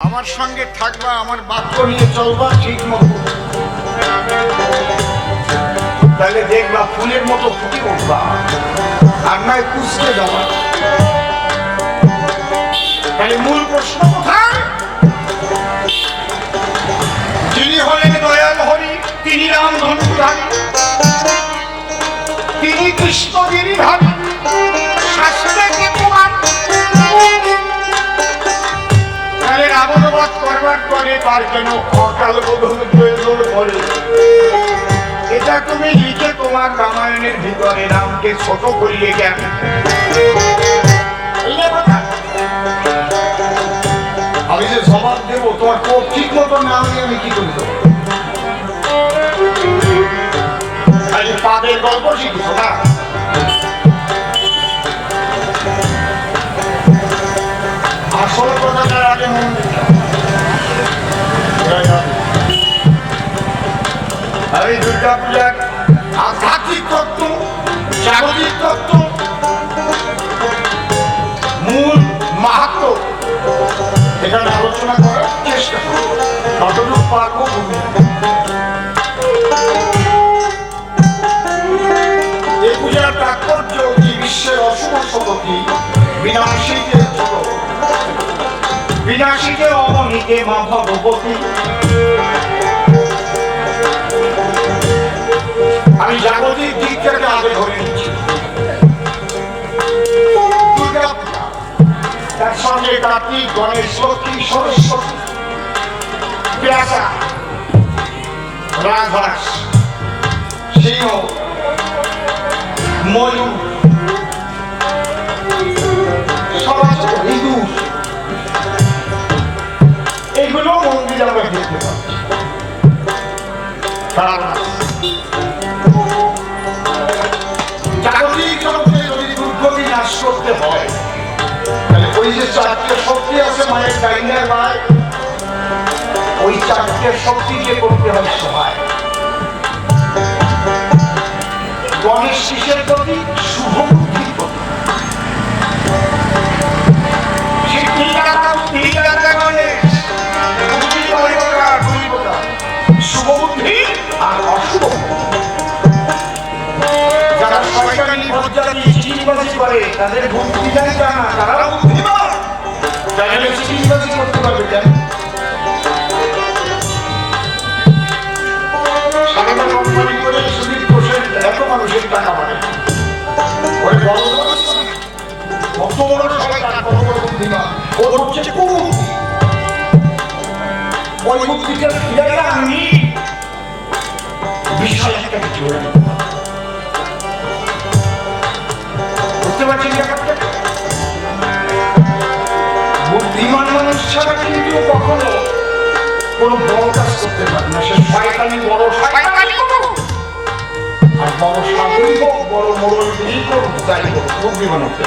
আমার সঙ্গে থাকবা, আমার বাক্য নিয়ে চলবা ঠিক মতো, তাহলে দেখবা ফুলের মতো ফুটে উঠবা, আর নয় কুচকে যাবা। তাহলে মূল প্রশ্ন কোথায়? যিনি হলেন দয়াল হরি, তিনি রাম ধনুধারী, তিনি কৃষ্ণ গিরিধারী, শাস্ত্রে কি প্রমাণ? তাহলে রাবণবধ করবার পরে তার কেন অকাল বোধনের প্রয়োজন পড়ে? এটা তুমি লিখে তোমার রামায়ণের ভিতরে রামকে ছোট করিয়ে কেন? আমি যে জবাব দেব তোমার কোপ ঠিক মতো না হলে আমি কি করে দেবো? খালি পাদের গল্প শিখছো না? আসল কথাটার আগে মন দিতে এই দুর্গা পূজার আধ্যাত্মিক তত্ত্ব, জাগতিক তত্ত্ব, মূল মাহাত্ম এখানে আলোচনা করার চেষ্টা করব, কতটুকু পারবো। এই পূজার তাৎপর্য কি বিশ্বের অশুভ শক্তি বিনাশীকে ছোট, বিনাশীকে অমনিকে মা ভগবতী। আমি জাগতিক দিক থেকে আগে ধরে নিচ্ছি দুর্গা পূজা, তার সঙ্গে কার্তিক, গণেশ, লক্ষ্মী, সরস্বতী, ব্যাসা, রাজহাঁস, সিংহ, ময়ূর, সমাজ, ইঁদুর, এগুলো মন্দিরে আমরা দেখতে পাচ্ছি। জাগতিক জগতে যদি দুর্গতি নাশ করতে হয়, তাহলে ওই যে চারটে শক্তি আছে মায়ের ডাইনার মায়, ওই চারটে শক্তিকে করতে হয় সহায়। গণেশ শিশের প্রতি, শুভ বুদ্ধির প্রতি, শুভ বুদ্ধি আর অশুভ। যারা শয়তানি বজ্জাতি চিটিবাজি করে তাদের বুদ্ধি জানি না, তারা বুদ্ধিমান, তাহলে চিটিবাজি করতে পারবে কেন? সাধারণ কোম্পানি করে সুদীপ ঘোষের এত মানুষের টাকা বাড়ে, ওই বড় কত বড় শয়তান, কত বড় বুদ্ধিমান, ওর হচ্ছে কুবুদ্ধি। ওই বুদ্ধিটা ফিরে আমি বিশাল একটা কিছু বুঝতে পারছেন ব্যাপারটা? বুদ্ধিমান মানুষ ছাড়া কিন্তু কখনো কোনো বড় কাজ করতে পারে না। সে শয়তানি, বড় শয়তানি করুক আর বড় সাধুই হোক, বড় মোড়ল দিই করুক, যাই হোক, বুদ্ধিমান হতে।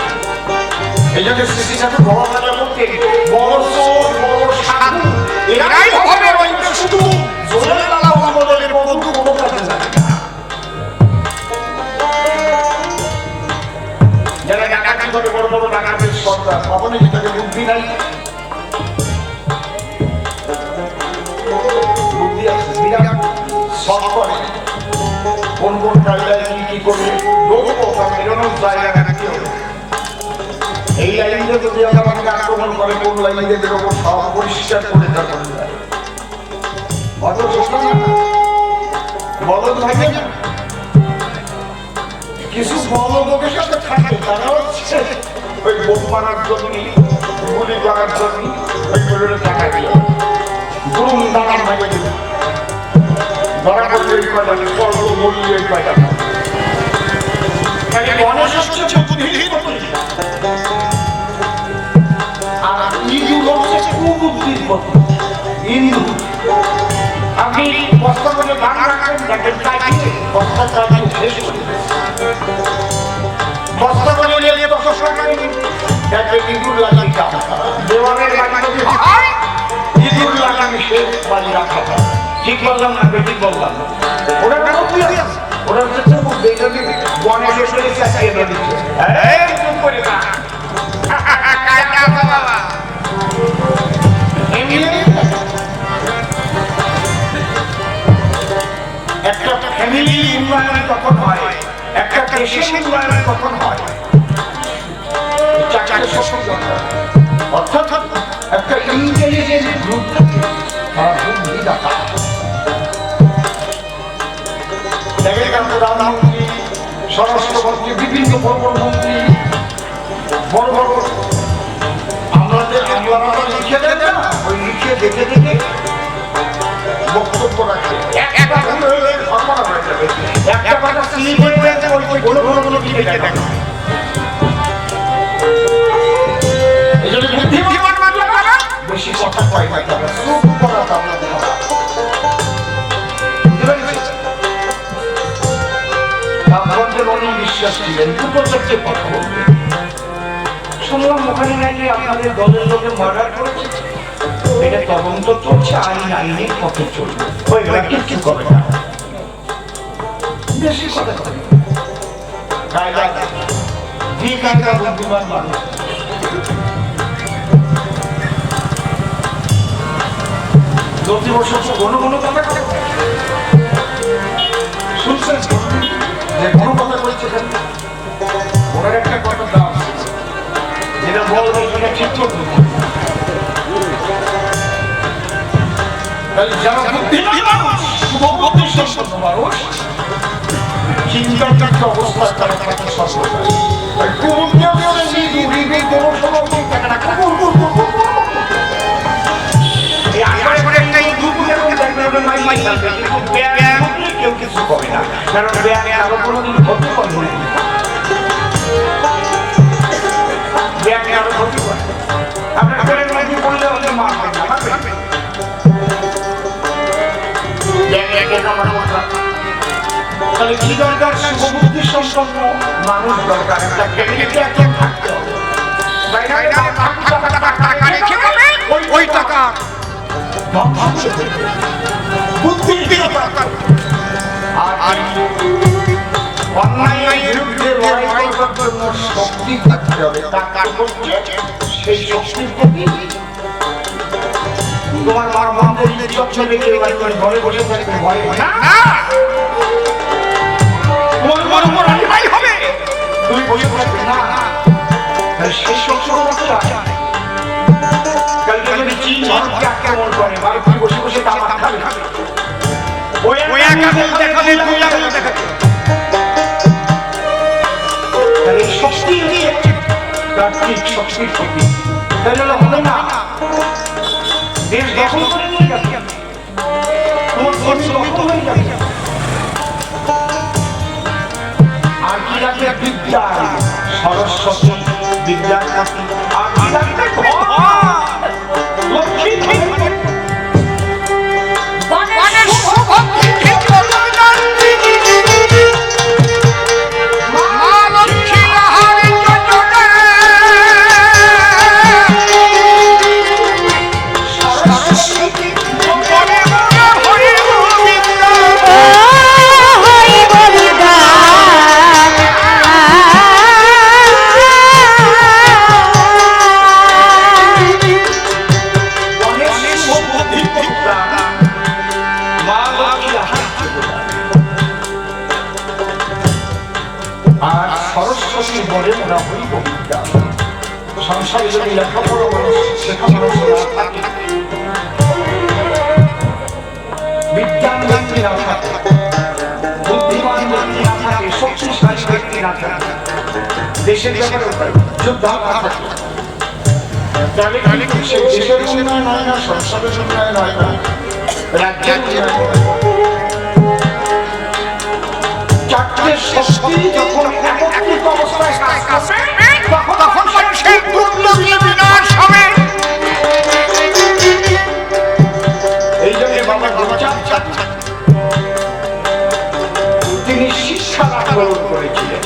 এই জন্য শ্রী ঠাকুর ভগবানের মধ্যে বড় চোর, বড় সাধু এরাই হবে রইবে শুধু জোরে লালা বদলের বন্ধু কোনো কাজে যাবে না। যারা ডাকাতি করে বড় বড় ডাকাতের সর্দার, কখনই তাকে বুদ্ধি নাই, বুদ্ধি আছে বিরাট সব করে, কোন কোন কায়দায় কি কি করবে লোকও তার বেরোনোর জায়গা নাকি হবে। এই লাইনটা যদি আমাকে আক্রমণ করে, কোন লাইনে বেরোবো সব পরিষ্কার করে দেওয়া যায়। অত চেষ্টা না বলদ থাকে না, কিছু বলদ লোকের সাথে থাকে, তারা হচ্ছে ওই বোম মারার জন্য, গুলি করার জন্য ওইগুলোর টাকা দিল, দুম দাঁড়ান ভাগে দিল, ধরা করলে ওই কয়টা, স্বর্গ বললে ওই কয়টা। গণেশ হচ্ছে বুদ্ধির প্রতি, আর ইঁদুর হচ্ছে কুবুদ্ধির প্রতি। ইঁদুর আপনি বস্তা করে ধান রাখবেন, দেখেন কাটিয়ে বস্তা কাটিয়ে শেষ করে বস্তা করে নিয়ে বস্তা সরকারি দেখবেন ইঁদুর লাগাই কাম দেওয়ালের বাড়ি যদি হয়, ইঁদুর লাগানি শেষ বাড়ি রাখা। ঠিক বললাম না? ঠিক বললাম। ওরা বুদ্ধি আছে, ওরা হচ্ছে গণেশের সাথে চাচিয়ে দিচ্ছে। চুপ করে না, এমনি দেশের উন্নয়ন কখন হয়? চারটে শক্তি দরকার। অর্থাৎ একটা ইন্টেলিজেন্ট গ্রুপ থাকে, তারা বুদ্ধিদাতা। দেখেন প্রধানমন্ত্রী, স্বরাষ্ট্রমন্ত্রী, বিভিন্ন বড় বড় মন্ত্রী, বড় বড় আমলারা লিখে দেন না, ওই লিখে দেখে দেখে বক্তব্য রাখে। একটা ভুল হলে সর্বনাশ হয়ে যাবে, একটা কথা স্লিপ হয়ে গেছে, ওই বড় বড় গুলো লিখে দেখা। এই জন্য বুদ্ধিমান মানুষরা বেশি কথা কয় না, তবে চুপ করা তাবলা ধরা। আপনাদের অনেক বিশ্বাস ছিলেন, দুটো চারটে কথা বলবেন। শুনলাম ওখানে নাকি আপনাদের দলের লোকে মার্ডার করেছে, এটা তদন্ত চলছে, আইনের পথে চলবে, ওইগুলা কিচ্ছু করে না। বেশি কথা বলে বুদ্ধিমান মানুষ। প্রতি বছর ঘন ঘন কথা শুনছেন যে ঘন কথা বলছে, ওনার একটা কথা দাম যেটা বলবো সেটা ঠিক করবে। যারা বুদ্ধিমান মানুষ, শুভবুদ্ধিসম্পন্ন মানুষ, চিন্তার অবস্থায় তারা থাকে সর্বদাই। কেউ কিছু করে না, কারণ আরো কোনোদিন ক্ষতি করবে, আরো ক্ষতি করে। আপনার করলে অনেক মা হয় না, তাহলে কি দরকার? শুভবুদ্ধি সম্পন্ন মানুষ দরকার, একটা ফ্যামিলিতে একজন থাকতে হবে। ওই টাকা বুদ্ধি দরকার, আর অন্যায়ের বিরুদ্ধে লড়াই করবার জন্য শক্তি থাকতে হবে। টাকা করছে সেই শক্তির প্রতি তোমার মার মন্দির চলে গিয়ে ঘরে বসে থাকতে ভয় না, তোমার উপর অন্যায় হবে, তুমি বসে থাকবে না। সেই শক্তি কালকে যদি চীন ভারতকে আক্রমণ করে, ভারত বসে বসে তামাক খাবে, ওই আকাশে দেখাবে, দুই আকাশে দেখাবে। তাহলে শক্তি তাত্ত্বিক শক্তির প্রতি, তাহলে হবে না। দেশ দখল করে নিয়ে যাবে, তোমার দখল হয়ে যাবে। আর কি লাগবে? বিদ্যা, সরস্বতী বিদ্যা, আর কি লাগবে? লক্ষ্মী সংসারে যদি লেখাপড়া মানুষ শেখা মানুষ না থাকে, বিজ্ঞান ব্যক্তি না থাকে, বুদ্ধিমান ব্যক্তি না থাকে, শক্তিশালী ব্যক্তি না থাকে, দেশের ব্যাপারে যোদ্ধা না থাকে, তাহলে সেই দেশের উন্নয়ন হয় না, সংসারের উন্নয়ন হয় না, রাজ্যের উন্নয়ন হয় না। চারটে শক্তি যখন একত্রিত অবস্থায় কাজ করবে, তখন মানুষের দুর্নীতি বিনাশ হবে। এই জন্য বাবা গোচাপ তিনি শিক্ষা লাভ করেছিলেন।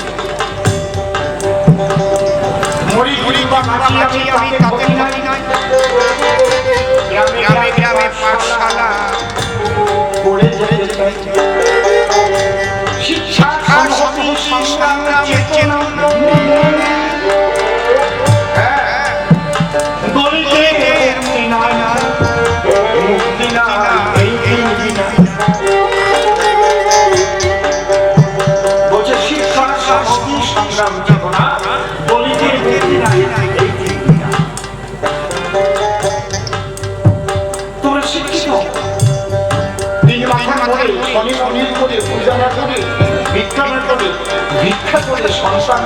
মরি ঘুরি বা নাচি আমি তাকে বলি নাই, গ্রামে গ্রামে পাঠশালা করে যেতে চাই। শিক্ষা সংস্কৃতি সংগ্রাম চেতনা শনি মন্দির করে পূজা না করে ভিক্ষা না করে ভিক্ষা করে সংসার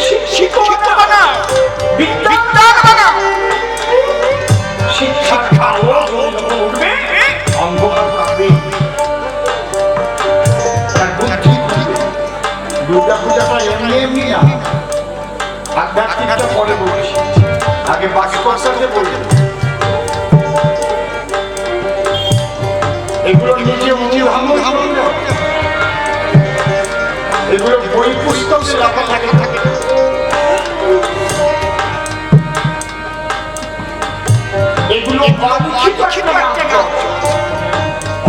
শিক্ষিত বানাও, বিদ্যান বানাও। শিক্ষার আলো যখন উঠবে অন্ধকার কাটবে, তার বুদ্ধি খুলবে। দুর্গা পূজাটা এমনি এমনি না, আধ্যাত্মিকটা পরে বলছি, আগে বাস্তবতাকে বলবে। এগুলো নিজে অনুধাবন, এগুলো বই পুস্তকে লেখা থাকে। এগুলো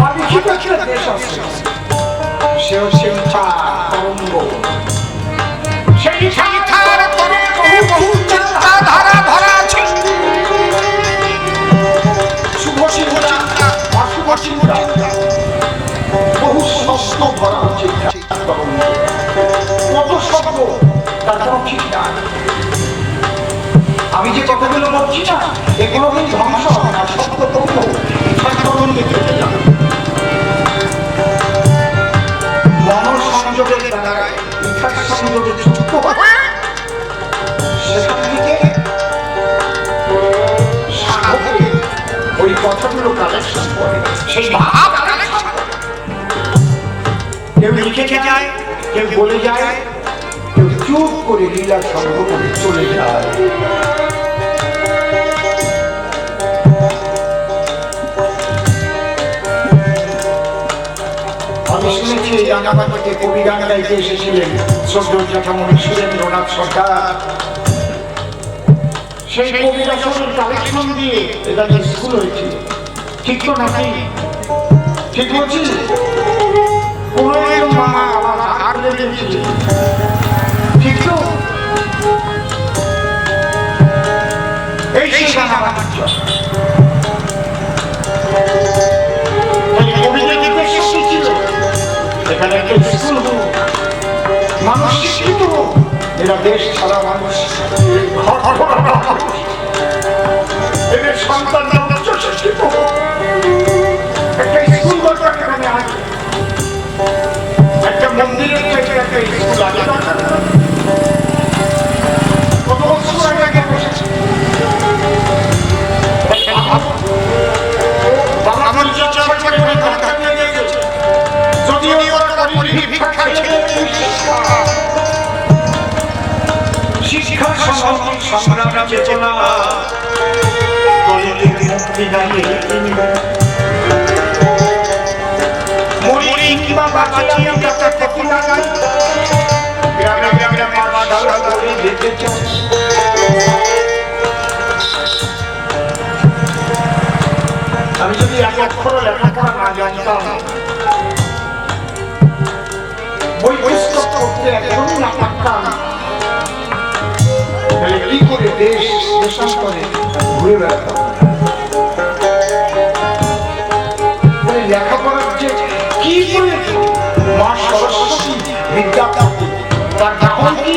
অলিখিত একটা দেশ আছে, সে হচ্ছে তরঙ্গ। সেই ধারা বহু চিন্তাধারা ধরা আছে, শুভ চিন্তা অশুভ চিন্তা, বহু শব্দ ধরা হচ্ছে তরঙ্গ। কত শব্দ তার কোনো ঠিক নাই। আমি যে কথাগুলো বলছি না, এগুলো কিন্তু ধ্বংস হবে না, শব্দ তরঙ্গ তরঙ্গে কেটে যাবে। মনঃসংযোগের দ্বারায় ইথার সংযোগে যুক্ত হয়, সেখান থেকে সাধকে ওই কথাগুলো কালেকশন করে, সেই ভাব কালেকশন করে। কেউ লিখে যায়, কেউ বলে যায়, কেউ চুপ করে লীলা সংগ্রহ করে চলে যায়। আমি শুনেছি এই রাঙামাটি থেকে কবি গান গাইতে এসেছিলেন শ্রদ্ধেয় জ্যাঠামণি সুরেন্দ্রনাথ সরকার। সেই কবিরা সবের কালেকশন দিয়ে এটা স্কুল হয়েছিল, ঠিক তো নাকি? ঠিক বলছি? পুরো মা আমার হাত লেগে দিয়েছিল, ঠিক তো? এই সেই রাঙামাটি এখানে একটা স্কুল হোক, মানুষ শিক্ষিত হোক, এরা দেশ ছাড়া মানুষ, এদের সন্তানরা উচ্চ শিক্ষিত হোক, একটা স্কুল দরকার। এখানে আছে একটা মন্দিরের থেকে একটা স্কুল আছে, কত বছর আগে বসেছে। আমার শিক্ষার সংগ্রাম চেতনা মুক্তি দাঁড়িয়ে মরি কিংবা বাঁচি আমরা ক্ষতি না গাই, গ্রামে গ্রামে পাঠশালা করে যেতে চাই। আমি যদি এক অক্ষর লেখাপড়া না জানতাম, বই পুস্তক করতে একদমই না পারতাম, তাহলে কি করে দেশ দেশান্তরে ঘুরে বেড়াতাম? লেখাপড়ার যে কি করে মা সরস্বতী বিদ্যাপতি, তার নাম কি?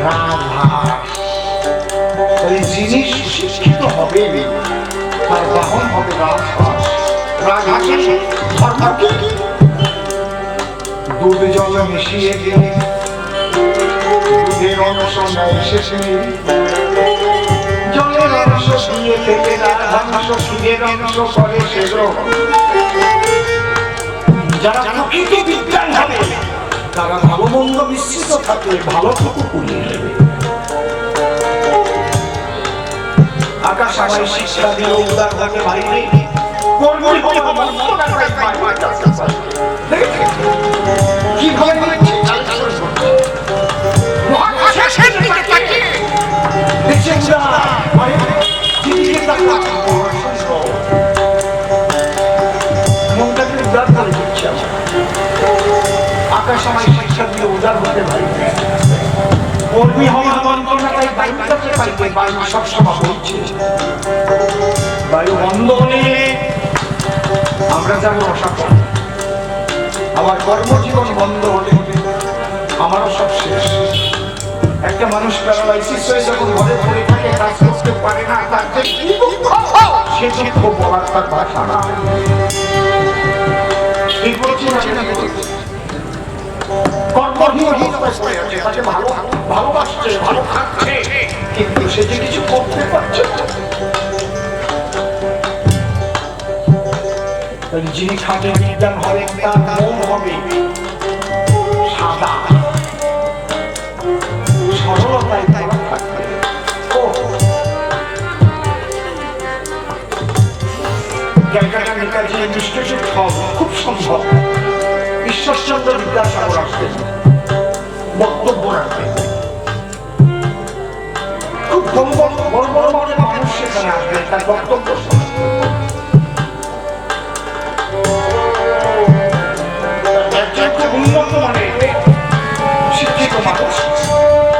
রাজহাঁস। যিনি সুশিক্ষিত হবে তার বাহন হবে রাজহাঁস। রাজহাঁসের ধর্ম কি? দুধ জল মিশিয়ে দিয়ে দুধের অংশ নেয় শেষে, জলের অংশ দিয়ে থেকে রাজহাঁস ক্ষীরের অংশ করে সেগুলো। যারা প্রকৃত বিজ্ঞান হবে তারা ভালো মন্দ মিশ্রিত থাকলে ভালোটুকু কুড়িয়ে নেবে। আকাশ আমায় শিক্ষা দিল উদার হতে পারিনি, কর্মী হতে কিভাবে আকাশ আমায় শিক্ষা দিয়ে উদার হতে পারি, কর্মী হওয়ার বন্ধনা তাই বায়ুটাকে পাইবে। বায়ু সবসময় হচ্ছে, বায়ু বন্ধ হলে আমরা যাবো অসফল। আমার কর্মজীবন বন্ধ হলে আমারও সব শেষ। একটা মানুষ প্যারালাইসিস হয়ে যখন ঘরে পড়ে থাকে, কাজ করতে পারে না, তার যে কি দুঃখ সে দুঃখ বলার তার ভাষা না। কর্মহীন অবস্থায় আছে, তাকে ভালোবাসছে, ভালো খাচ্ছে, কিন্তু সে যে কিছু করতে পারছে না। যিনি খাটে বিজ্ঞান হবে, তার মন হবে সাদা, সরলতায় থাকবে। ক্যালকাটা নেতাজি নিষ্ঠুর ফল খুব সম্ভব ঈশ্বরচন্দ্র বিদ্যাসাগর আসতেন, বক্তব্য রাখতেন। খুব বড় বড় মানুষ সেখানে আসবেন, তার বক্তব্য উন্নত মানের শিক্ষিত মানুষ।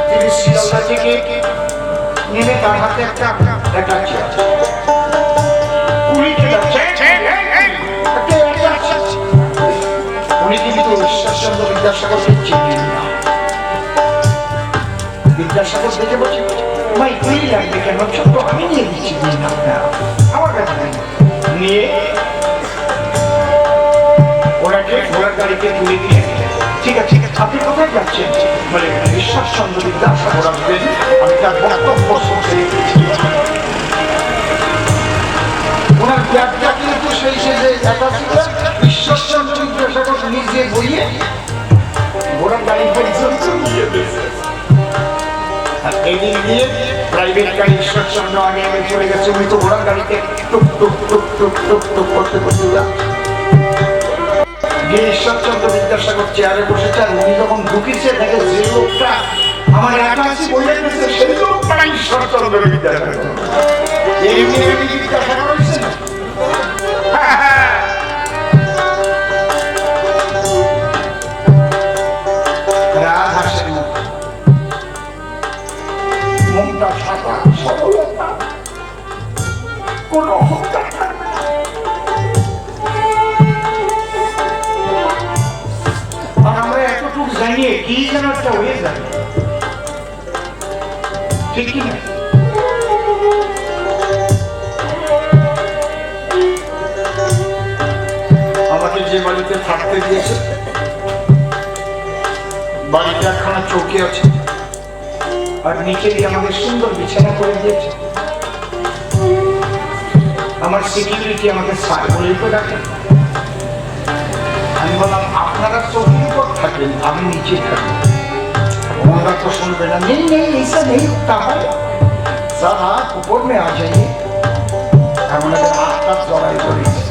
তিনি শিয়ালদা থেকে নেমে তার হাতে একটা উনি কিন্তু ঈশ্বরচন্দ্র বিদ্যাসাগরকে চিনেন না। বিদ্যাসাগর দেখে বলছি, ভাই তুই লাগবে কেন, ছোট্ট আমি নিয়ে দিচ্ছি, দিন আপনার আমার কাছে নিয়ে ওনাকে ঘোড়ার গাড়িতে তুলে দিয়ে, ঠিক আছে আপনি কোথায় যাচ্ছেন বলে, ঈশ্বরচন্দ্র বিদ্যাসাগর আসবেন, আমি তার বক্তব্য শুনতে রেখেছি। ওনার ব্যাগটা কিন্তু সেই সেজে একা ছিল, ঈশ্বরচন্দ্র বিদ্যাসাগর নিজে বইয়ে ঘোড়ার গাড়ি পর্যন্ত নিয়ে দিয়েছে। আর এদিক দিয়ে প্রাইভেট গাড়ি ঈশ্বরচন্দ্র আগে আগে চলে গেছে, উনি তো ঘোড়ার গাড়িতে টুক টুক টুক টুক টুক টুক করতে করতে যাচ্ছে। ঈশ্বরচন্দ্র বিদ্যাসাগর চেয়ারে বসেছে, আর উনি যখন ঢুকিছে দেখে যে লোকটা আমার একাশি বইয়ে গেছে সেই লোকটা ঈশ্বরচন্দ্র বিদ্যাসাগর। বিদ্যাসাগর হয়েছে না, মনটা সাদা, সরলতা, কোন অহংকার থাকবে না। আর আমরা এতটুকু জানিয়ে কি যেন একটা হয়ে যায়, ঠিক কি না? আমাকে যে বাড়িতে থাকতে দিয়েছে, বাড়িতে একখানা চৌকি আছে, আর নিচে দিয়ে আমাদের সুন্দর বিছানা করে দিয়েছে। আমার সিকিউরিটি আমাকে সাই বলেই তো ডাকেন। আমি বললাম আপনারা চৌকির উপর থাকেন, আমি নিচে থাকি। ওনারা তো শুনবে না, নেই নেই ऐसा नहीं होता है, सर आप ऊपर में आ जाइए। এমন একটা আটটা জড়াই করেছে,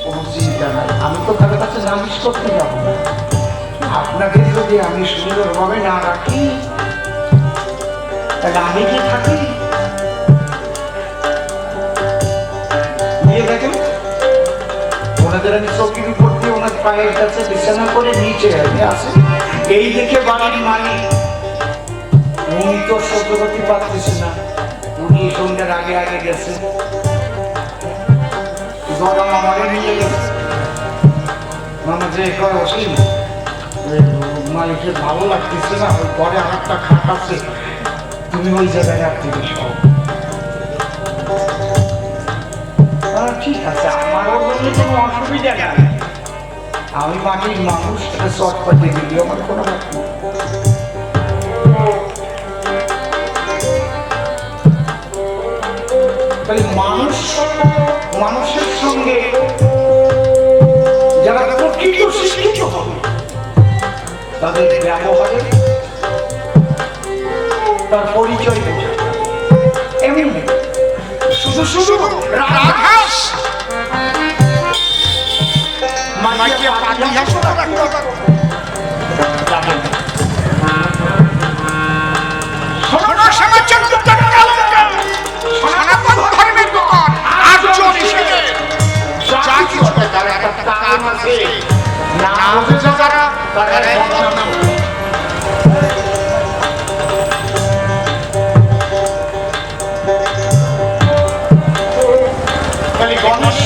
কোনো চিন্তা নাই। আমি তো তাদের কাছে নালিশ করতে যাবো না, আপনাকে যদি আমি সুন্দরভাবে না রাখি তাহলে আমি কি থাকি? নিয়ে দেখেন ওনাদের আমি চৌকির উপর দিয়ে ওনার পায়ের কাছে বিছানা করে নিচে আসে। এই দেখে বাড়ির মালিক, উনি তো সহ্য করতে পারতেছে না, উনি সন্ধ্যার আগে আগে গেছে, গরম আমারে নিয়ে গেছে। মামা যে কয় অসীম মালিকের ভালো লাগতেছে না, ওই পরে আর একটা খাট আছে, তুমি ওই জায়গায় রাখতে সব। ঠিক আছে, আমারও জন্য কোনো অসুবিধা নেই, আমি মাটির মানুষ, চট পাতে দিলি আমার কোনো ব্যাপার। তাই মানুষের সঙ্গে যারা প্রকৃত শিক্ষিত হবে তাদের ব্যবহারে তার পরিচয় বোঝা। এমনি শুধু শুধু রাঘাস মাকে পাঠিয়ে সনাতন ধর্মের দোকান আজ যারা গণেশ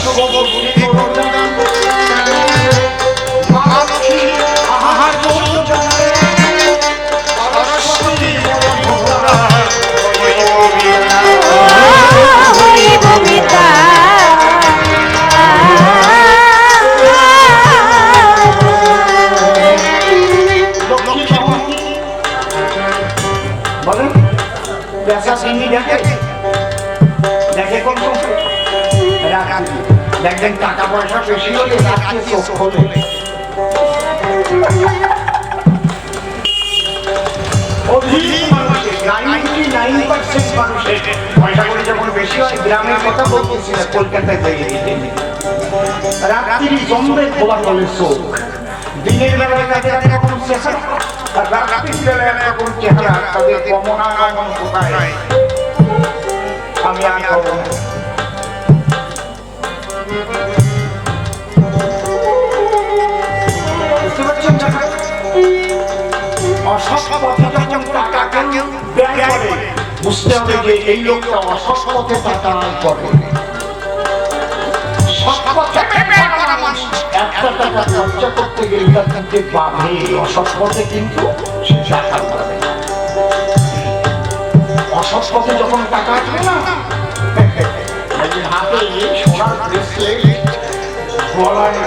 দেখবেন টাকা পয়সা বেশি হলে রাত্রে চোখ খোলে। পয়সা করে যখন বেশি হয়, গ্রামের কথা বলতেছিল, কলকাতায় রাত্রি জমবে খোলা বলে চোখ, দিনের বেলায় তাদের একরকম চেহারা, আর রাত্রির বেলায় একরকম চেহারা, তাদের গমনাগমন কোথায় আমি আর করবো না। বুঝতে পারছেন? অসৎ পথে যখন টাকা ব্যয় করে, বুঝতে হবে যে এই লোকটা অসৎ পথে টাকা আয় করে। সৎ পথে একটা টাকা খরচা করতে গেলে কিন্তু পাবে, অসৎ পথে কিন্তু সে টাকা পাবে। অসৎ পথে যখন টাকা আসবে না, হাতে সোনার ব্রেসলেট, গলায়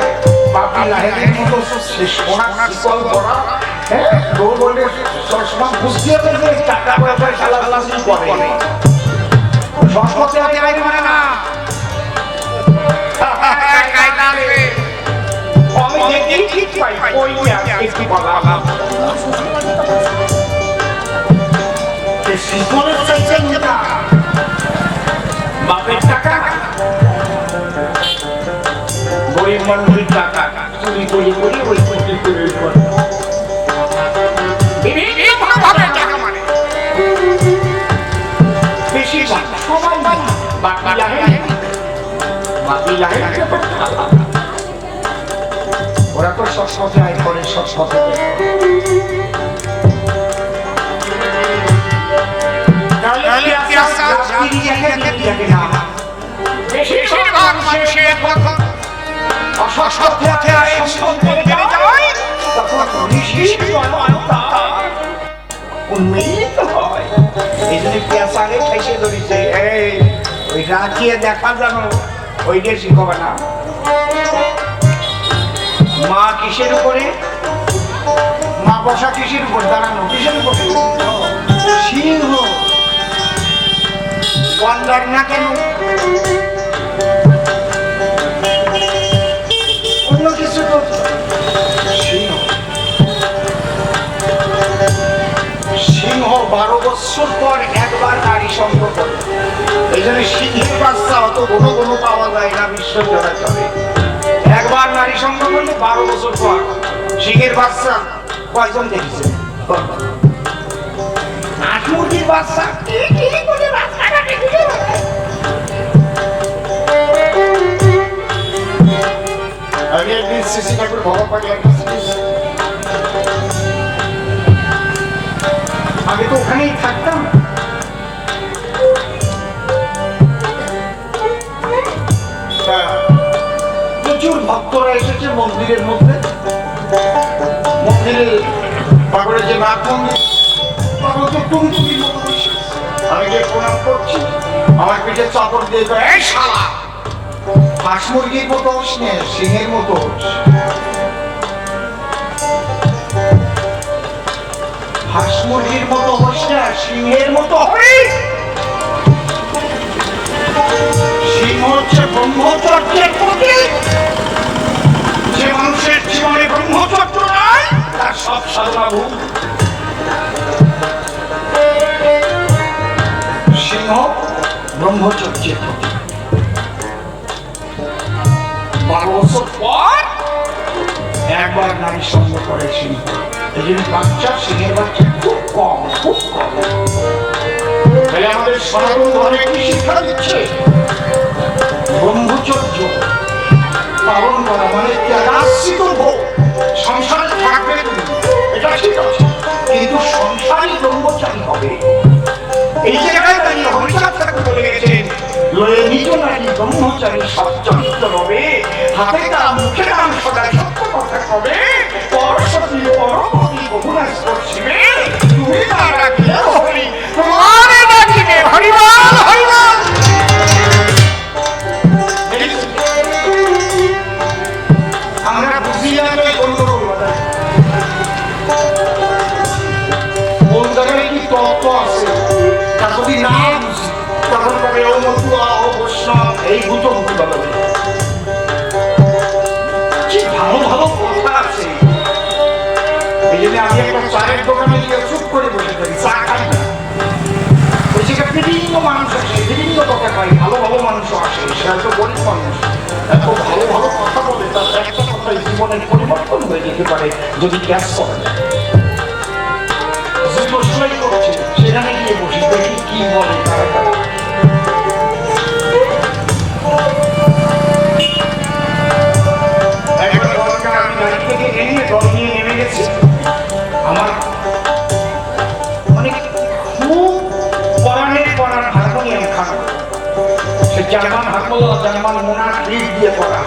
পাপি লাহের মতো সে সোনার শিকল করা, বলে চশমা, বুঝতে হবে যে টাকা পয়সা খেলাধুলা করে। সৎপথে আয় করে না, বাপের টাকা, গরিব মানুষের টাকা চুরি করে করে ওই চুরি করে বেশি সবাই বাকি লাগে, বাকি লাগে। ওরা তো সৎ পথে আয় করে, সৎ পথে। দেখা জানো ওইটা শিখবে না। মা কিসের উপরে, মা বসা কিসের উপর, দাঁড়ানো কিসের উপরে, সিংহ বন্দার না কেন, অন্য কিছু তো সিংহ। সিংহ 12 বছর পর একবার নারী সঙ্গ করে। এই জন্য সিংহের বাচ্চা অত ঘন ঘন পাওয়া যায় না বিশ্ব চরাচরে। একবার নারী সঙ্গ করলে 12 বছর পর সিংহের বাচ্চা কয়জন দেখেছে? হাঁস মুরগির বাচ্চা আমি একদিন শ্রী ঠাকুর ভবা পাগলা, আমি তো ওখানেই থাকতাম। প্রচুর ভক্তরা এসেছে মন্দিরের মধ্যে, মন্দিরের পাগড়ে যে নাথ মন্দির, আমি যে প্রণাম করছি, আমার পিঠে চাপড় দিয়ে এই শালা, হাঁস মুরগির মতো হোস নে, সিংহের মতো হোস। হাঁস মুরগির মতো হোস না, সিংহের মতো হরিস। সিংহ হচ্ছে ব্রহ্মচর্যের প্রতীক। যে মানুষের জীবনে ব্রহ্মচর্য নাই, তার সব সাধনা ভুল। সিংহ ব্রহ্মচর্যের প্রতীক। 12 বছর পর একবার নারী সঙ্গ করে সিংহ। এই জন্য বাচ্চা, সিংহের বাচ্চা খুব কম, খুব কম। তাহলে আমাদের সনাতন ধর্মে কি শিক্ষা দিচ্ছে? ব্রহ্মচর্য পালন করা মানে ত্যাগাশ্রিত ভোগ। সংসারে থাকবে তুমি, এটা ঠিক আছে, কিন্তু সংসারী ব্রহ্মচারী হবে। এই জায়গায় দাঁড়িয়ে হরিচাঁদ ঠাকুর বলে গেছেন, লয়ে নিজ নারী ব্রহ্মচারী সচ্চরিত্র হবে, হাতে তারা মুখে নাম সদায় সত্য কথা কবে, পরশতী পরমতি বহুনা স্পর্শিবে, তুমি না ডাকিলে হরি, তোমারে ডাকিবে হরিবল হরিবল। আমরা বুঝি না কোন জায়গায় কি তত্ত্ব আছে, তা যদি না বুঝি তখন কবে ও মতুয়া ও বৈষ্ণব এই ভূত মুক্তি বলবে। এত গরিব মানুষ, এত ভালো ভালো কথা বলে, তার একটা কথায় জীবনের পরিবর্তন হয়ে যেতে পারে যদি ক্যাশ করা যায়। জুতো সেলাই করছে, সেখানে গিয়ে বসি দেখি কি বলে তারা। একবার দরকার আমি গাড়ি থেকে নেমে দল নিয়ে নেমে গেছি। আমার মানে খুব পরাণের পড়ার হারমোনিয়াম খারাপ, সে জার্মান হারমোনিয়াম, জার্মান মোনার ফ্রিজ দিয়ে পড়া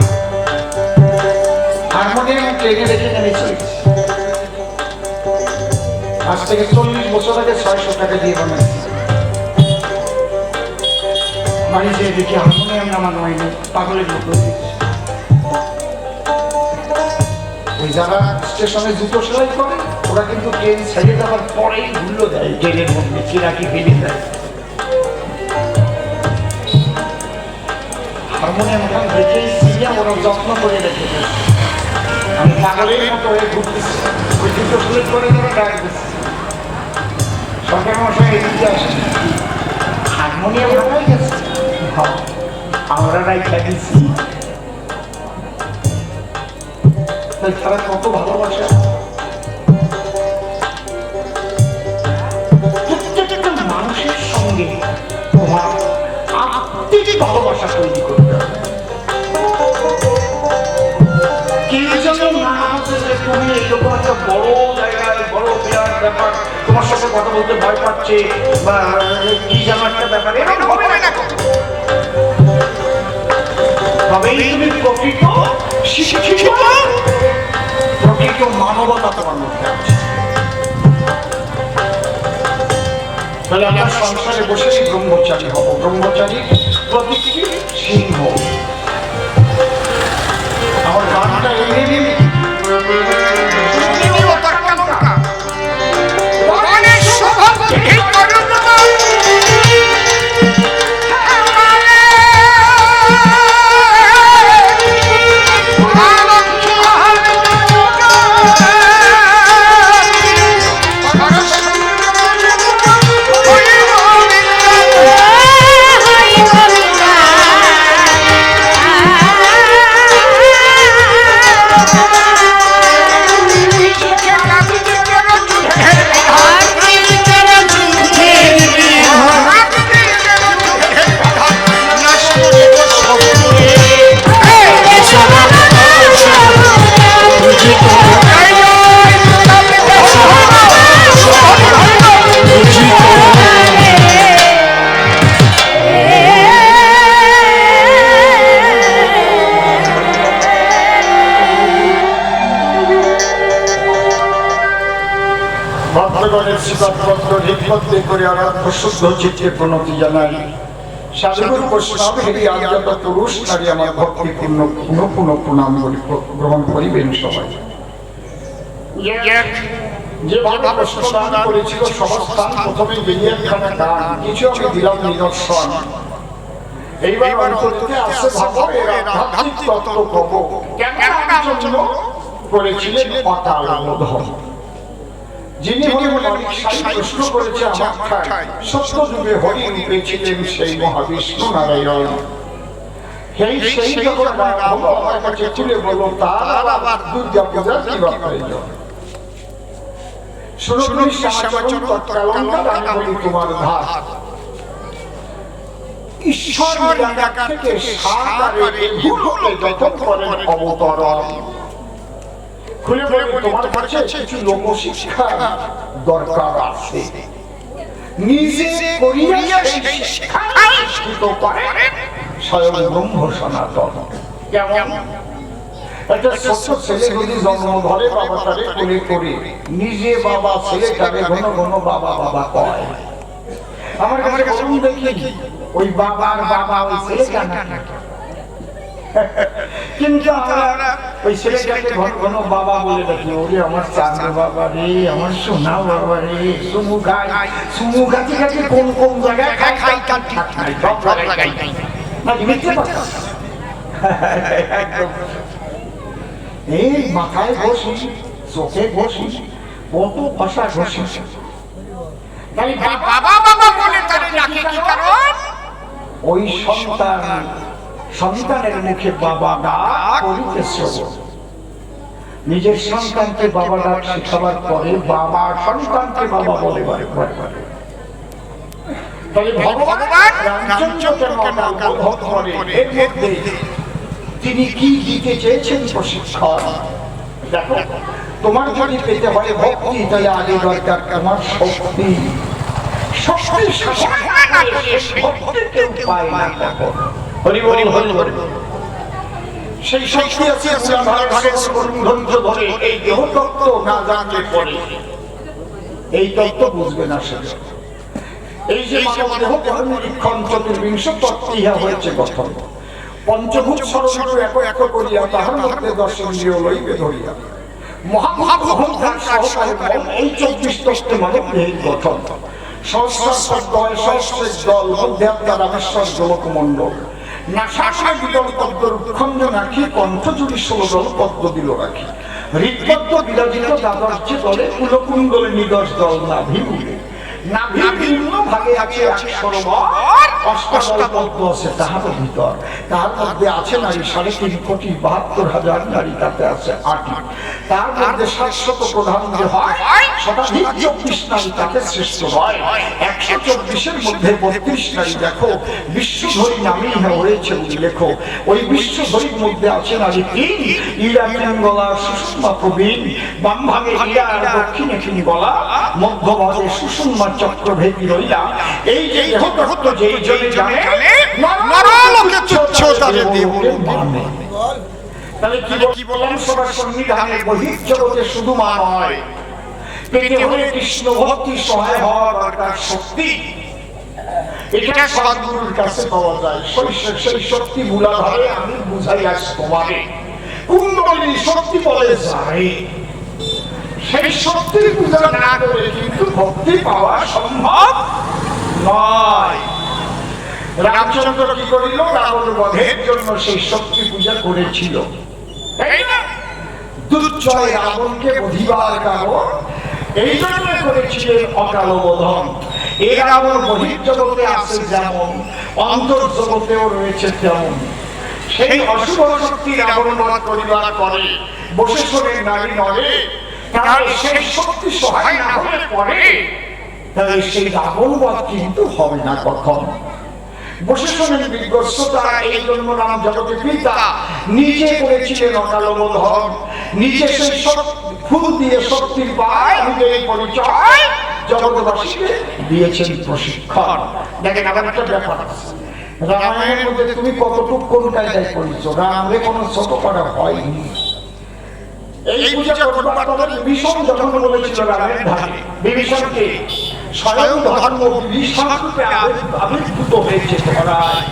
হারমোনিয়াম ট্রেনে রেখে নেমে চলেছে। আজ থেকে 40 বছর আগে 600 টাকা দিয়ে বানাচ্ছি। বাড়িতে দেখি হারমোনিয়াম নামানো হয়নি, পাগলের মতো ওই যারা স্টেশনে জুতো সেলাই করে ওরা কিন্তু ট্রেন ছেড়ে যাওয়ার পরেই ধুলো দেয় ট্রেনের মধ্যে, চিরাকি ফেলে দেয়। হারমোনিয়াম ওখানে রেখেই সিরিয়া ওরা যত্ন করে রেখে দেয়। আমি পাগলের মতো হয়ে ঘুরতেছি, ওই জুতো সেলাই করে তারা ডাক দিচ্ছে, সরকার মশাই এদিকে আসে, হারমোনিয়াম হারাই গেছে। আমরা রাইখা দিচ্ছি, তারা কত ভালোবাসা। প্রত্যেকটা মানুষের সঙ্গে তোমার আত্মিক ভালোবাসা তৈরি করতে হবে। কেউ যেন না হচ্ছে যে তুমি এরকম একটা বড় জায়গায় বড় বিরাট ব্যাপার, তোমার সাথে কথা বলতে ভয় পাচ্ছে বা কি যেন একটা ব্যাপার, এরকম হবে না। তবেই তুমি প্রকৃত শিক্ষিত, প্রকৃত মানবতা তোমার মধ্যে আছে। তাহলে আমরা সংসারে বসে ব্রহ্মচারী হব, ব্রহ্মচারী প্রকৃতি সিংহ। আমার গানটা এনে নিবি করে আরাধ্য শুদ্ধ চিত্তে প্রণতি জানাই। সাধুগুরু বৈষ্ণব হেরি আর্যত পুরুষ নারী আমার ভক্তিপূর্ণ পুনঃ পুনঃ প্রণাম গ্রহণ করিবেন সবাই। যেভাবে প্রশ্নদান করেছিল সমস্থান, প্রথমে বেরিয়াখানা গান, কিছু আমি দিলাম নিদর্শন। এইবার অন্তর্থে আসে ভাব এর আধ্যাত্মিক তত্ত্ব কব। কেন জন্য করেছিলেন অকাল বোধন। যিনি হলেন মালিক সাই প্রশ্ন করেছে আমার ঠাই, সত্য যুগে হরি রূপে ছিলেন সেই মহাবিষ্ণু নারায়ণ। সেই যখন হলো আমার কাছে তুলে বলো তার আবার দুর্গা পূজা কি প্রয়োজন। শুনুন শ্যামাচরণ তৎকালঙ্কার আমি বলি তোমার ধার। ঈশ্বর নিরাকার থেকে সাকারে ভূলোকে যখন করেন অবতরণ। খুলে বলে তোমার কাছে কিছু লোকশিক্ষা দরকার আছে। নিজে করিয়া সেই শিক্ষা শিক্ষিত করেন স্বয়ং ব্রহ্ম সনাতন। কেমন? একটা ছোট্ট ছেলে যদি জন্ম ধরে বাবা তারে কোলে করে, নিজে বাবা ছেলেটাকে ঘন ঘন বাবা বাবা কয়। আমার কাছে বলুন দেখি ওই বাবার বাবা ওই ছেলেটা না, কিন্তু আমরা ওই ছেলেটাকে ঘন ঘন বাবা বলে ডাকি। ওরে আমার চাঁদ বাবা রে, আমার সোনা বাবা রে, সুমু গাই, সুমু গাছে গাছে কোন কোন জায়গায় খাই খাই তার ঠিক নাই, সব লাগাই না মিথ্যে কথা। একদম এই মাথায় বসি, চোখে বসি, কত ভাষা বসি। বাবা বাবা বলে তারে ডাকে কি কারণ? ওই সন্তান সন্তানের মুখে বাবা ডাক করিতে শ্রবণ। নিজের সন্তানকে বাবা ডাক শেখাবার পরে বাবা সন্তানকে বাবা বলে বারে বারে বারে। তাহলে ভগবান রামচন্দ্রকে অনুভব করে এর মধ্যে তিনি কি দিতে চেয়েছেন প্রশিক্ষণ। দেখো, তোমার যদি পেতে হয় ভক্তি, তাহলে আগে দরকার তোমার শক্তি। শক্তির শাসন না করে ভক্তি কেউ পায় না কখন। হরি বল হরি বল। সেই শক্তি আছে গ্রন্থ ধরে এই দেহ তত্ত্ব না জানলে পরে এই তত্ত্ব বুঝবে না সে। এই যে মানব দেহ নিরীক্ষণ চতুর্বিংশ তত্ত্ব ইহা হয়েছে গঠন। পঞ্চভূত সরস্বর এক এক করিয়া তাহার মধ্যে দর্শনীয় লইবে ধরিয়া মহামহাভূতার সহকারে মন এই 24 তত্ত্বে মানব দেহের গঠন। সহস্রার দল সহস্রের দল মধ্যে আপনার রামেশ্বর গোলকমণ্ডল না শাসনে বিদল পদ্ম রুক্ষণ্ড রাখি কণ্ঠ জুড়ি 16 দল পদ্ম দিল রাখি হৃদপদ্ম বিরাজিত দ্বাদর্যে দলে কুলকুণ্ডলে নিদর্শ দল না ভিমুলে না ভিন্ন ভাগে আছে সরোবর অষ্টাদল পদ্ম আছে তাহার ভিতর। তার মধ্যে আছে নারী 3.72 নারী, তাতে আছে 8টি। তার মধ্যে 700 প্রধান যে হয় শতাধিক 24 নারী তাতে শ্রেষ্ঠ হয়। 124-এর মধ্যে 32 নারী দেখো বিশ্বধরী নামেই হয়েছে উল্লেখ। ওই বিশ্বধরীর মধ্যে আছে নারী 3, ইরা পিঙ্গলা সুষুম্মা প্রবীণ, বাম ভাগে ইরা আর দক্ষিণে পিঙ্গলা, মধ্যভাগে সুষুম্মা চক্রভেদী রইলা। এই যে দেহ তত্ত্ব যেই জনে জানে নরলোকে তুচ্ছ তারে দেবলোকে মানে। তাহলে কি বললাম, সবার সংবিধানের বহির্জগতে শুধু মা নয়, পেটে হলে কৃষ্ণ ভক্তি সহায় হওয়া দরকার শক্তি। এটা সদ্গুরুর কাছে পাওয়া যায়। সেই শক্তি মূলাধারে আমি বুঝাই আজ তোমারে। কুণ্ডলী শক্তি বলে যায়, সেই শক্তির পূজা না করে কিন্তু ভক্তি পাওয়া সম্ভব নয়। রামচন্দ্র কি করিল? রাবণ বধের জন্য সেই শক্তি পূজা করেছিল। দুর্জয় রাবণকে বধিবার কারণ এই জন্য করেছিলেন অকাল বোধন। এই রাবণ বহির্জগতে আছে যেমন, অন্তর্জগতেও রয়েছে তেমন। সেই অশুভ শক্তি রাবণ বধ করিবার পরে বসে শোনেন নারী নরে, তাহলে সেই শক্তি সহায় না হলে পরে তাহলে সেই রাবণ বধ কিন্তু হবে না কখন। বসে শোনেন বিজ্ঞতা। এই জন্য রাম জগতের পিতা নিজে করেছিলেন অকাল বোধন। নিজে সেই ফুল দিয়ে শক্তির পায় নিজের পরিচয় জগৎবাসীকে দিয়েছেন প্রশিক্ষণ। দেখেন আবার একটা ব্যাপার আছে, রামায়ণের মধ্যে তুমি কতটুকু কোন কায়দায় করেছো? রামরে কোনো ছোট করা হয়নি। এই পূজা করবার পরে বিভীষণ যখন বলেছিল রামের ধারে, বিভীষণকে স্বয়ং ধর্ম বিভীষণ রূপে আবির্ভূত হয়েছে ধরায়।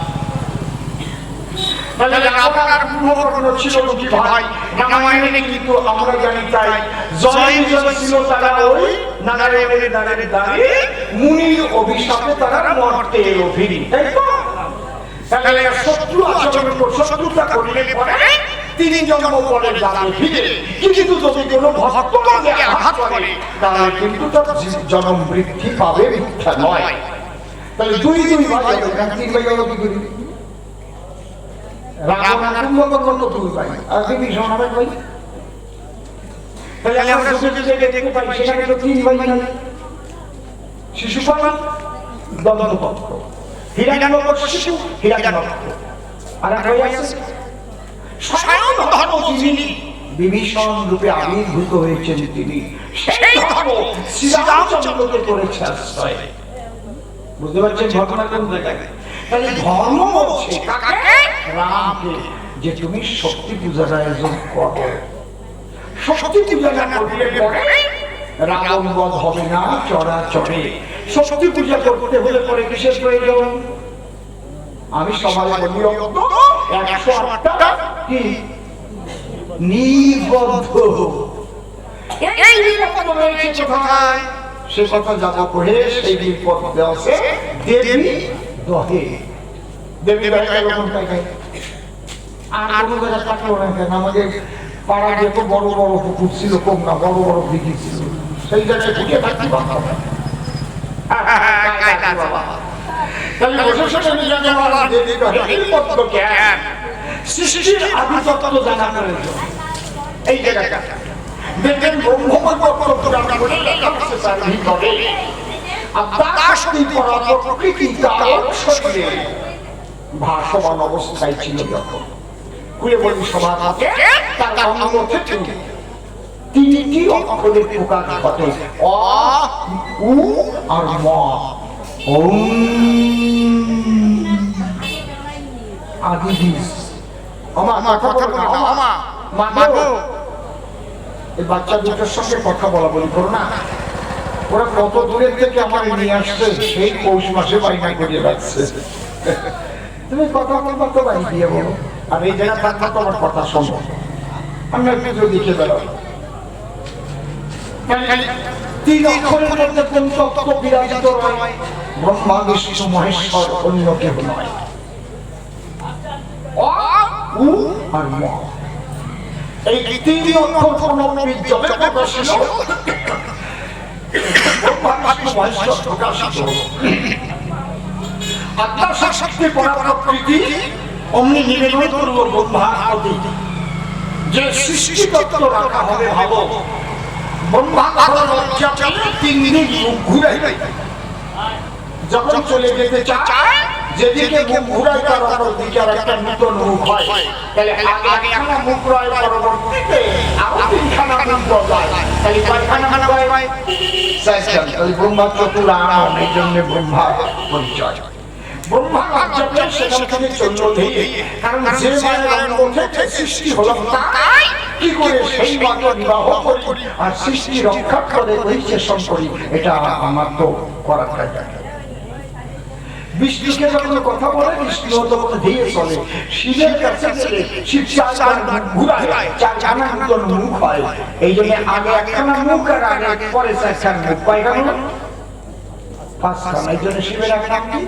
তাহলে রাবণের পূর্বকর্ণ ছিল দুটি ভাই। রামায়ণে কিন্তু আমরা জানি তাই জয় বিজয় ছিল তারা ওই নারায়ণের দ্বারে দ্বারে, মুনির অভিশাপে তারা মর্তে এলো ফিরি, তাই তো? তাহলে শত্রু আচরণ শত্রুতা করলে পরে তিনি জন্ম পরে যাবে ফিরে, কিন্তু যদি কোনো ভক্ত মনে আঘাত করে তাহলে কিন্তু তার জন্ম বৃদ্ধি পাবে, মিথ্যা নয়। তাহলে দুই ভাই হবে, 3 ভাই হলো কি করি? রাবণ আর কুম্ভকর্ণ 2 ভাই, আর বিভীষণ আর 1 ভাই। তাহলে আমরা যদি দেখতে পাই সেখানে তো 3 ভাই নাই। শিশুপাল দন্তপক্ষ, হিরণ্যকশিপু হিরণ্যক্ষ, আর এক ভাই আছে স্বয়ং ধর্ম যিনি বিভীষণ রূপে আবির্ভূত হয়েছেন তিনি। সেই ধর্ম শ্রীরামচন্দ্রকে করেছে আশ্রয়। বুঝতে পারছেন ঘটনা কোন জায়গায়? তাহলে ধর্ম বলছে কাকে? রামকে, যে তুমি শক্তি পূজার আয়োজন করো। শক্তি পূজা না করলে পরে রাবণ বধ হবে না চরাচরে। শক্তি পূজা করতে হলে পরে কিসের প্রয়োজন? আমি সবাই বলি 108টা কি নিবদ্ধ। এই নিবদ্ধ রয়েছে কোথায়? সে কথা যাবো পড়ে সেই নিবদ্ধ আছে দেবী দহে। দেবী দহে এরকম থাকে আর কোনো জায়গায় থাকলো না কেন? আমাদের পাড়া দিয়ে তো বড় বড় পুকুর ছিল, কম না বড় বড় দিঘি ছিল, সেই জায়গায় ঢুকে থাকতে পারতাম না। তাহলে বসে নিজেকে বলা দেবী দহের পদ্ম জ্ঞান সৃষ্টির আদি তত্ত্ব জানা প্রয়োজন। এই জায়গাটা দেখেন ব্রহ্মপুত্র পুরাণ বলে লেখা আছে তার ভিতরে আকাশটি প্রকৃতি তার শরীরে ভাসমান অবস্থায় ছিল যখন খুলে বলি সভাপতি তার অঙ্গ থেকে তিনটি অক্ষরের প্রকাশ ঘটে অ উ আর ম। ওম আদি বীজ আমার কথা বলো না মাগো এই বাচ্চা দুটোর সঙ্গে কথা বলা বলি করো না। ওরা কত দূরের থেকে আমার নিয়ে আসছে সেই পৌষ মাসে বাইনা করিয়ে রাখছে। তুমি কথা বলবো তো বাড়ি দিয়ে বলো আর এই জায়গা থাকলে তোমার কথা শোনো। আমি একটু দিকে বেরো তিন অক্ষরের মধ্যে কোন তত্ত্ব বিরাজিত নয়? ব্রহ্মা বিষ্ণু মহেশ্বর অন্য কেউ নয়। অ উ আর ম এই তিন অক্ষর কোন বিদ্যমান প্রকাশিত ব্রহ্মা বিষ্ণু মহেশ্বর প্রকাশিত আত্মা শক্তি পরাপ্রকৃতি অমনি নিবেদন করব ব্রহ্মার প্রতি যে সৃষ্টি তত্ত্ব রাখা হবে ভাবো। ব্রহ্মা তিন দিন মুখ ঘুরাই যখন চলে যেতে চায় যেদিকে মুখ ঘুরাই তার অপর দিকে আর একটা নতুন মুখ হয়। তাহলে আগে একখানা মুখ রয় পরবর্তীতে আরো তিনখানা মুখ রয় তাহলে কয়খানা মুখ হয়? তাহলে ব্রহ্মা চতুরানন এই জন্য ব্রহ্মা পরিচয়। ব্রহ্মা রাজ্যকে সেখান থেকে চলল দিয়ে কারণ যে মায়ের অঙ্গ থেকে সৃষ্টি হলো তাই কি করে সেই মাকে বিবাহ করি আর সৃষ্টি রক্ষা করে পরিচেষণ করি এটা আমার তো করার কাজ। বিষ্ণুকে যখন কথা বলে বিষ্ণু তখন ধীরে চলে। শিবের কাছে গেলে শিব চারবার ঘুরায় চারখানা নতুন মুখ হয়। এই জন্য আগে একখানা মুখ আর আগে পরে চারখানা মুখ কয়খানা? পাঁচখানা। এই জন্য শিবের এক নাম কি?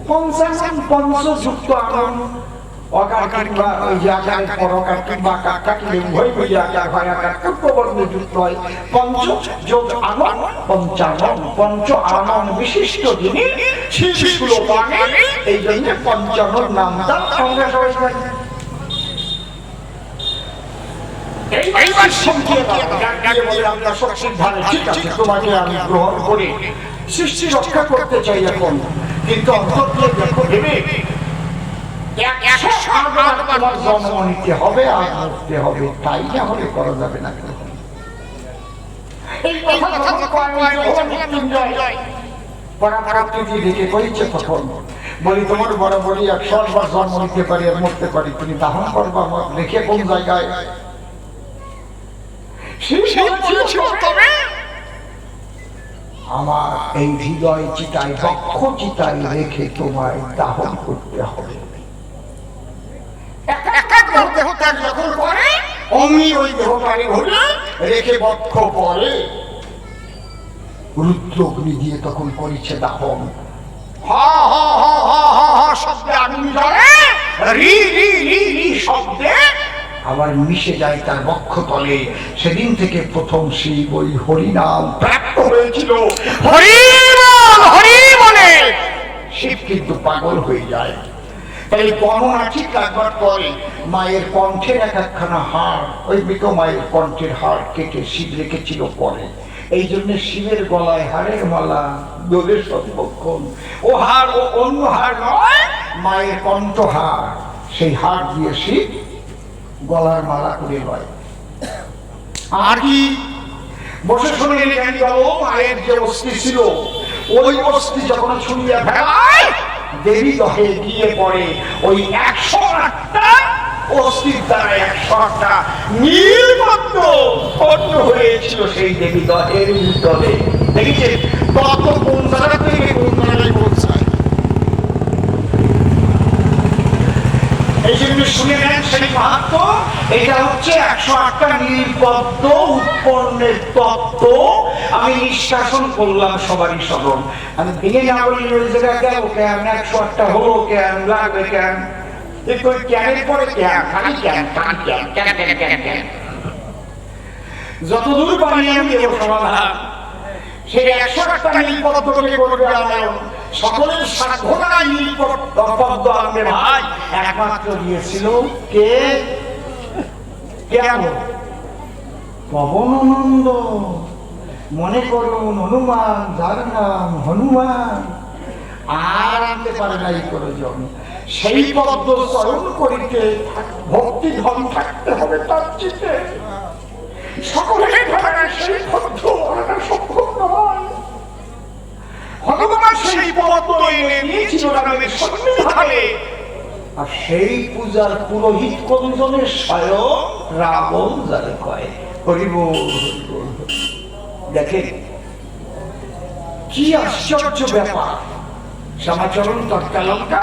পঞ্চানন পঞ্চযুক্ত আনন অকার কিংবা ওই যে আকারের পর অকার কিংবা আকার কাটলে উভয় মিলে আকার হয় আকার পূর্ববর্ণে যুক্ত হয়। পঞ্চ যোগ আনন পঞ্চানন পঞ্চ আনন বিশিষ্ট যিনি শিশুগুলো পানে এই জন্য পঞ্চানন নামটা আমরা সবাই জানি। এইবার আমরা সঠিক ভাবে ঠিক আছে তোমাকে আমি গ্রহণ করে সৃষ্টি রক্ষা করতে চাই এখন কিন্তু অন্তর দিয়ে দেখো ভেবে 100 বার তোমার জন্ম নিতে হবে আর মরতে হবে তাই না হলে করা যাবে না। এই কথা পরাপরাকৃতি দেখে কইছে তখন বলি তোমার বরাবরই 100 বার জন্ম নিতে পারি আর মরতে পারি তুমি দাহন করবা রেখে কোন জায়গায়? তবে আমার এই হৃদয় চিতায় বক্ষ চিতায় রেখে তোমায় দাহন করতে হবে। রেখে বক্ষ পরে রুদ্রগ্নি দিয়ে তখন করেছে দাহন। আবার মিশে যায় তার বক্ষ তলে। সেদিন থেকে প্রথম শিব ওই হরিনাম প্রাপ্ত হয়েছিল। শিব কিন্তু পাগল হয়ে যায়। তাই গণনা ঠিক রাখবার পরে মায়ের কণ্ঠের একখানা হাড় ওই মৃত মায়ের কণ্ঠের হাড় কেটে শিব রেখেছিল পরে। এই জন্য শিবের গলায় হাড়ের মালা দোলের সর্বক্ষণ ও হাড় ও অন্য হাড় নয় মায়ের কণ্ঠ হাড়। সেই হাড় দিয়ে শিব গলার মালা করে লয়। আর কি বসে শুনে মায়ের যে অস্থি ছিল ওই অস্থি যখন ছুঁড়িয়া ফেলায় দেবী দহে গিয়ে পড়ে ওই 108টা অস্থির দ্বারা 108টা নীলপদ্ম পদ্ম হয়েছিল সেই দেবী দহের ভিতরে। দেখেছেন কত কোন জায়গা থেকে কোন জায়গায় পৌঁছায়। এই জন্য শুনে নেন সেই মাহাত্ম। এটা হচ্ছে 108টা নীলপদ্ম উৎপন্নের তত্ত্ব। আমি নিঃশাসন করলাম সবারই স্মরণ। আমি ভেঙে না বলি ওই জায়গায় কেন কেন 108টা হলো কেন লাগবে কেন ওই ক্যানের পরে কেন খালি কেন খালি কেন কেন কেন কেন কেন যতদূর পারি আমি দেব সমাধান। সেই 108টা নীলপদ্মকে করবে আনয়ন। সকলের সাধনায় পদ্ম আনবে ভাই, একমাত্র দিয়েছিল কে? কেন? পবনানন্দ। মনে করুন হনুমান, যার নাম হনুমান, আর আনতে পারে নাই প্রয়োজন। সেই পদ্ম চয়ন করিতে ভক্তি ধন থাকতে হবে তার চিতে। সকলের ধারণা সেই পদ্ম আনা সম্ভব নয়। হনুমান সেই পদ্ম এনে নিয়েছিল রামের সন্নিধানে, আর সেই পূজার পুরোহিত কোনজনের স্বয়ং রাবণ যারে কয়। হরি বল। দেখেন কি আশ্চর্য ব্যাপার। শ্যামাচরণ তৎকালঙ্কা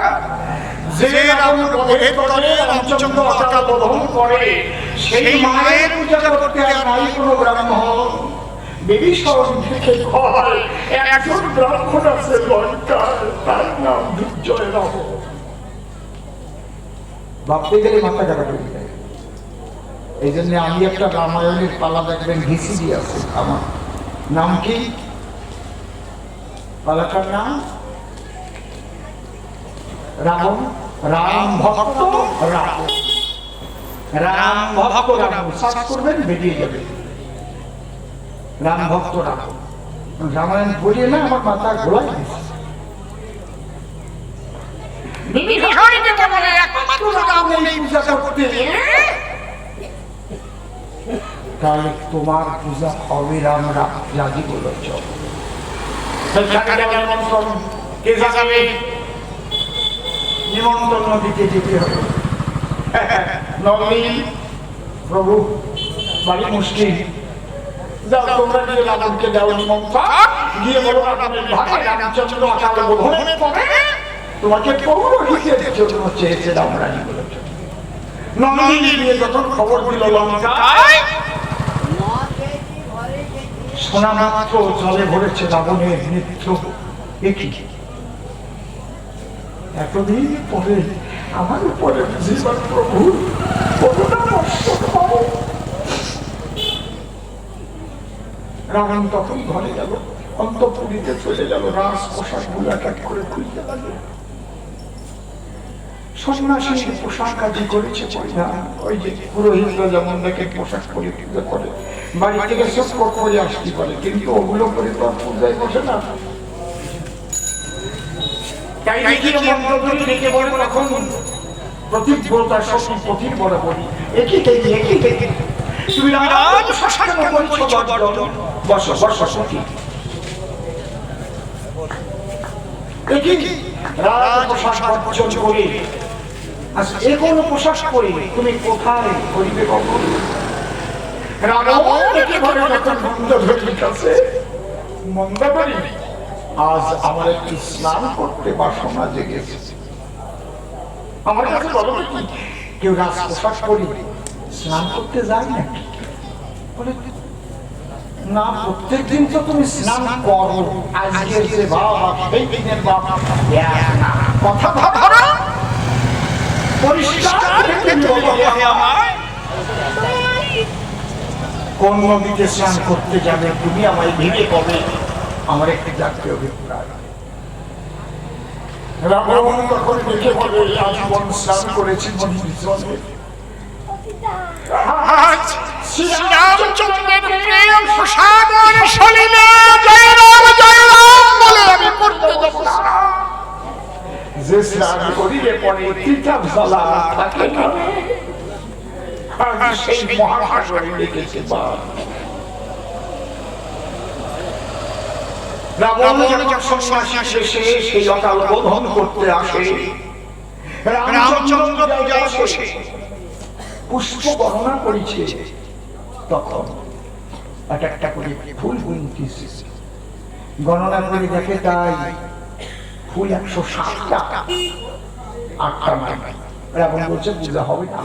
যে রাবণ বধের পরে রামচন্দ্র অকাল বোধন করে, সেই মায়ের পূজা করতে আর নাই কোনো ব্রাহ্মণ। বিভীষণ দেখে কয় একজন ব্রাহ্মণ আছে লঙ্কার, তার নাম দুর্জয় রাবণ। ভাবতে গেলে মাথা কাটা পড়ে যায়। এই জন্য আমি একটা রামায়ণের পালা দেখবেন ভিসিডি আছে আমার। নাম কি পালাটার নাম? রাবণ। রাম ভক্ত রাবণ। রাম ভক্ত রাবণ সার্চ করবেন বেরিয়ে যাবে। রাম ভক্ত রাবণ। রামায়ণ বলিয়ে না আমার মাথা ঘোলাই দিচ্ছে। তাহলে তোমার পূজা হবে রাম রাজি বলেছ। নিমন্ত্রণ দিতে যেতে হবে। নবীন প্রভু বাড়ি মুশকিল, যাও তোমরা গিয়ে রাবণকে দাও নিমন্ত্রণ, গিয়ে বলো রামচন্দ্র অকাল বোধনের পরে তোমাকে পৌরহিতের জন্য চেয়েছে রামরানী বলেছে। নন্দিনী নিয়ে যখন খবর দিল লঙ্কায়, শোনা মাত্র জলে ভরেছে রাবণের নৃত্য। এতদিন পরে আমার উপরে জীবন প্রভু রাবণ তখন ঘরে গেল, অন্তঃপুরীতে চলে গেল, রাজ পোশাক গুলো এক এক করে খুলতে লাগলো। সন্ন্যাসীর পোশাক আদি করেছে পরিধান। ওই যে পুরোহিতরা যেমন দেখে পোশাক পরে পুজো করে, বাড়ি থেকে সব করে আসতে পারে, কিন্তু ওগুলো করে তো আর পূজায় বসে না। তাই নাকি মন্ত্রগুলি ডেকে বলে তখন প্রতিব্রতা সখী পথির বরাবরই একই তুমি রাজ শাসন করেছো বর্জন, বসো বসো সখী। রাজ পোশাক বর্জন করে যে কোনো পোশাক পরে তুমি কোথায় করিবে গমন? মন্দাবাড়ি আজ আমার একটি স্নান করতে বাসনা জেগেছে। আমার কাছে বলো কি কেউ রাজ পোশাক পরে স্নান করতে যায় নাকি? বলে না, প্রত্যেক দিন তো তুমি স্নান করো, আজকের যে বাবা সেই দিনের বাবা কথা ধরো পরিষ্কার। কোন নদীতে স্নান করতে যাবে তুমি আমায় ভেবে কবে? আমার একটি জাতীয় অভিপ্রায়। রাবণ তখন দেখে বলে আজীবন স্নান করেছি নদীর জলে। শ্রীরামচন্দ্রের প্রেম সাগর সলিলে জয় রাম বলে আমি করতে যাব না। যে স্নান করিলে পরে তিতাব জ্বালা থাকে না, আর সেই মহাসাগরে লেগেছে বা রাবণ যখন সন্ন্যাসী শেষে সেই অকাল বোধন করতে আসে, রামচন্দ্র পূজায় বসে পুষ্প গণনা করেছে, তখন এক একটা করে ফুল গুনতেছে। গণনা করে দেখে তাই ফুল 107টা, 8টা নাই। রাবণ বলছে পূজা হবে না।